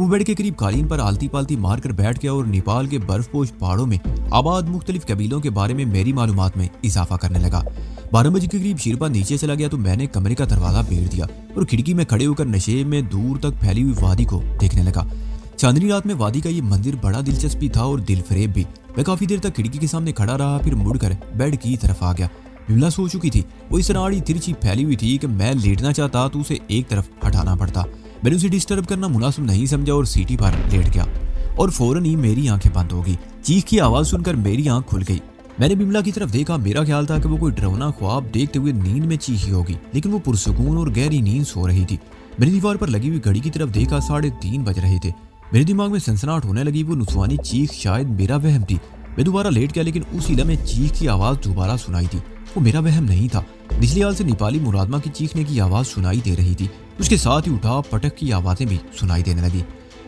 वो बेड के करीब कालीन पर आलती पालती मार कर बैठ गया और नेपाल के बर्फपोश पहाड़ों में आबाद मुख्तलिफ कबीलों के बारे में मेरी मालूमात में इजाफा करने लगा। 12 बजे के करीब शिरपा नीचे चला गया तो मैंने कमरे का दरवाजा फेर दिया और खिड़की में खड़े होकर नशे में दूर तक फैली हुई वादी को देखने लगा। चांदनी रात में वादी का ये मंदिर बड़ा दिलचस्पी था और दिलफरेब भी। मैं काफी देर तक खिड़की के सामने खड़ा रहा, फिर मुड़कर बेड की तरफ आ गया। बिमला सो चुकी थी। वो इस तरह आड़ी तिरछी फैली हुई थी कि मैं लेटना चाहता तो उसे एक तरफ हटाना पड़ता। मैंने उसे डिस्टर्ब करना मुनासिब नहीं समझा और सीटी पर लेट गया और फौरन ही मेरी आंखें बंद हो गई। चीख की आवाज सुनकर मेरी आंख खुल गई। मैंने बिमला की तरफ देखा। मेरा ख्याल था कि वो कोई डरावना ख्वाब देखते हुए नींद में चीखी होगी, लेकिन वो पुरसुकून और गहरी नींद सो रही थी। मैंने दीवार पर लगी हुई घड़ी की तरफ देखा। 3:30 बज रहे थे। मेरे दिमाग में सनसनाहट होने लगी। वो नुस्वानी चीख शायद मेरा वहम थी। मैं दोबारा लेट गया, लेकिन उसी लम्हे चीख की आवाज दोबारा सुनाई थी। वो मेरा वहम नहीं था। निचली हाल से नेपाली मुरादमा की चीखने की आवाज सुनाई दे रही थी। उसके साथ ही उठा पटक की आवाजें भी सुनाई देने लगी।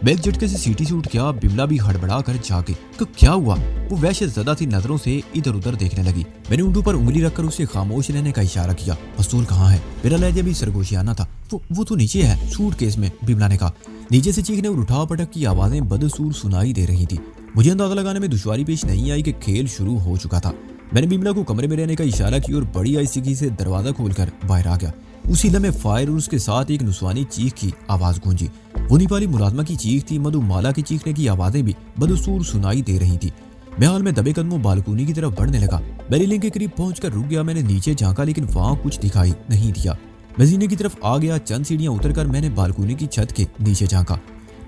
मैं एक झटके से सीटी से उठ गया। बिमला भी हड़बड़ा कर जागे। क्या हुआ? वो वहशत ज़दा सी नजरों से इधर उधर देखने लगी। मैंने ऊँटों पर उंगली रखकर उसे खामोश रहने का इशारा किया। पिस्तौल कहाँ है? मेरा लहजा भी सरगोशियाना था। वो तो नीचे है, सूटकेस में, बिमला ने कहा। नीचे से चीखने और उठा पटक की आवाजें बदसूर सुनाई दे रही थी। मुझे अंदाजा लगाने में दुश्वारी पेश नहीं आई कि खेल शुरू हो चुका था। मैंने बिमला को कमरे में रहने का इशारा किया और बड़ी आहिस्तगी से दरवाजा खोलकर बाहर आ गया। उसी लम्हे फायर और उसके साथ एक नुस्वानी चीख की आवाज गूंजी। वो नेपाली मुरादमा की चीख थी। मधुमाला की चीखने की आवाजें भी बदसूर सुनाई दे रही थी। मैं हाल में दबे कदमों बालकनी की तरफ बढ़ने लगा। मैं रेलिंग के करीब पहुंचकर रुक गया। मैंने नीचे झांका, लेकिन वहां कुछ दिखाई नहीं दिया। मैं जीने की तरफ आ गया। चंद सीढ़ियां उतरकर मैंने बालकनी की छत के नीचे झांका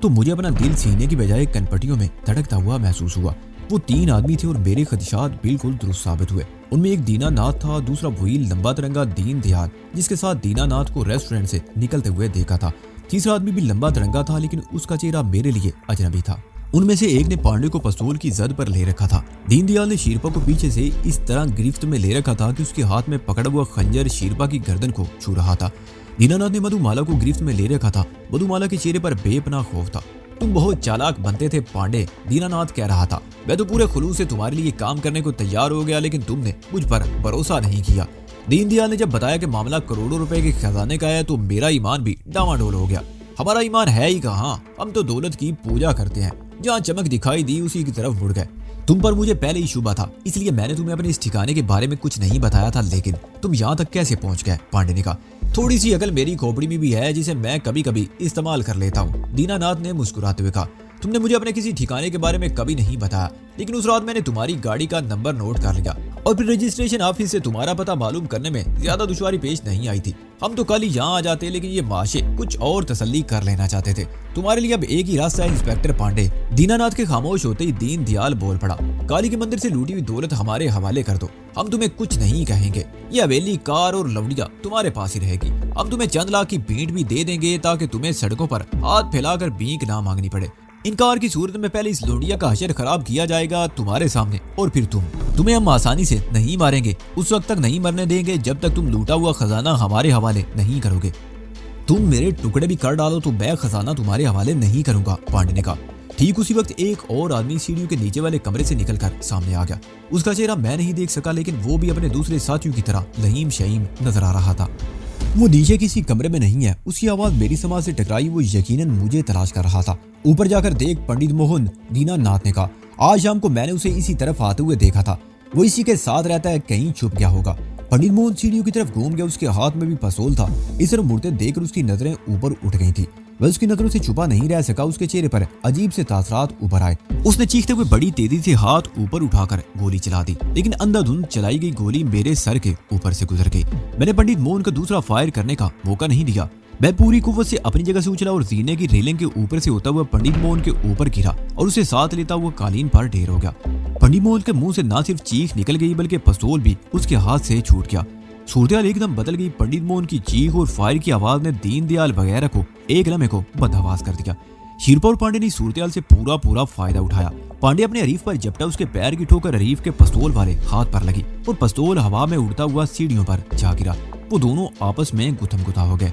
तो मुझे अपना दिल सीने की बजाय कनपटियों में धड़कता हुआ महसूस हुआ। वो 3 आदमी थे और मेरे खदशात बिल्कुल दुरुस्त साबित हुए। उनमें एक दीनानाथ था, दूसरा वही लंबा तिरंगा दीन दयाल जिसके साथ दीनानाथ को रेस्टोरेंट से निकलते हुए देखा था। तीसरा आदमी भी लंबा तिरंगा था, लेकिन उसका चेहरा मेरे लिए अजनबी था। उनमें से एक ने पांडे को पिस्तौल की जद पर ले रखा था। दीन दयाल ने शिरपा को पीछे से इस तरह गिरफ्त में ले रखा था कि उसके हाथ में पकड़ा हुआ खंजर शिरपा की गर्दन को छू रहा था। दीनानाथ ने मधुमाला को गिरफ्त में ले रखा था। मधुमाला के चेहरे पर बेपनाह खौफ था। तुम बहुत चालाक बनते थे पांडे, दीनानाथ कह रहा था। मैं तो पूरे खुलूस से तुम्हारे लिए काम करने को तैयार हो गया, लेकिन तुमने मुझ पर भरोसा नहीं किया। दीन दयाल ने जब बताया कि मामला करोड़ों रुपए के खजाने का है तो मेरा ईमान भी डामाडोल हो गया। हमारा ईमान है ही कहाँ, हम तो दौलत की पूजा करते हैं। जहाँ चमक दिखाई दी उसी की तरफ मुड़ गए। तुम पर मुझे पहले ही शुबा था, इसलिए मैंने तुम्हें अपने इस ठिकाने के बारे में कुछ नहीं बताया था, लेकिन तुम यहाँ तक कैसे पहुँच गए? पांडे ने कहा। थोड़ी सी अकल मेरी खोपड़ी में भी है, जिसे मैं कभी कभी इस्तेमाल कर लेता हूँ, दीनानाथ ने मुस्कुराते हुए कहा। तुमने मुझे अपने किसी ठिकाने के बारे में कभी नहीं बताया, लेकिन उस रात मैंने तुम्हारी गाड़ी का नंबर नोट कर लिया और फिर रजिस्ट्रेशन ऑफिस से तुम्हारा पता मालूम करने में ज्यादा दुश्वारी पेश नहीं आई थी। हम तो कल ही यहाँ आ जाते, लेकिन ये माशे कुछ और तसल्ली कर लेना चाहते थे। तुम्हारे लिए अब एक ही रास्ता है इंस्पेक्टर पांडे। दीनानाथ के खामोश होते ही दीन दयाल बोल पड़ा। काली के मंदिर से लूटी हुई दौलत हमारे हवाले कर दो, हम तुम्हें कुछ नहीं कहेंगे। ये हवेली, कार और लवड़िया तुम्हारे पास ही रहेगी। हम तुम्हें चंद लाख की भेंट भी दे देंगे ताकि तुम्हें सड़कों पर हाथ फैलाकर भीख ना मांगनी पड़े। इनकार की सूरत में पहले इस लोडिया का हशर खराब किया जाएगा तुम्हारे सामने, और फिर तुम्हें हम आसानी से नहीं मारेंगे। उस वक्त तक नहीं मरने देंगे जब तक तुम लूटा हुआ खजाना हमारे हवाले नहीं करोगे। तुम मेरे टुकड़े भी कर डालो तो मैं खजाना तुम्हारे हवाले नहीं करूंगा, पांडे ने कहा। ठीक उसी वक्त एक और आदमी सीढ़ियों के नीचे वाले कमरे से निकलकर सामने आ गया। उसका चेहरा मैं नहीं देख सका, लेकिन वो भी अपने दूसरे साथियों की तरह लहीम शहीम नजर आ रहा था। वो नीचे किसी कमरे में नहीं है। उसकी आवाज मेरी समाज से टकराई। वो यकीनन मुझे तलाश कर रहा था। ऊपर जाकर देख पंडित मोहन, दीनानाथ ने कहा। आज शाम को मैंने उसे इसी तरफ आते हुए देखा था। वो इसी के साथ रहता है, कहीं छुप गया होगा। पंडित मोहन सीढ़ियों की तरफ घूम गया। उसके हाथ में भी पिस्तौल था। इस तरफ मुड़ते देखकर उसकी नजरें ऊपर उठ गई थी। वह उसकी नजरों से छुपा नहीं रह सका। उसके चेहरे पर अजीब से तासरात उभर आए। उसने चीखते हुए बड़ी तेजी से हाथ ऊपर उठाकर गोली चला दी, लेकिन अंधाधुंध चलाई गई गोली मेरे सर के ऊपर से गुजर गई। मैंने पंडित मोहन को दूसरा फायर करने का मौका नहीं दिया। मैं पूरी कुव्वत से अपनी जगह से उछला और जीने की रेलिंग के ऊपर से होता हुआ पंडित मोहन के ऊपर गिरा और उसे साथ लेता हुआ कालीन पर ढेर हो गया। पंडित मोहन के मुंह से न सिर्फ चीख निकल गई, बल्कि पिस्तौल भी उसके हाथ से छूट गया। सूरत एकदम बदल गई। पंडित मोहन की चीख और फायर की आवाज ने दीन दयाल वगैरह को एक लम्हे को बदहवास कर दिया। शिरपा और पांडे ने सूरत से पूरा फायदा उठाया। पांडे अपने हरीफ पर झपटा। उसके पैर की ठोकर हरीफ के पिस्तौल वाले हाथ पर लगी और पिस्तौल हवा में उड़ता हुआ सीढ़ियों पर जा गिरा। वो दोनों आपस में गुथम गुथा हो गए।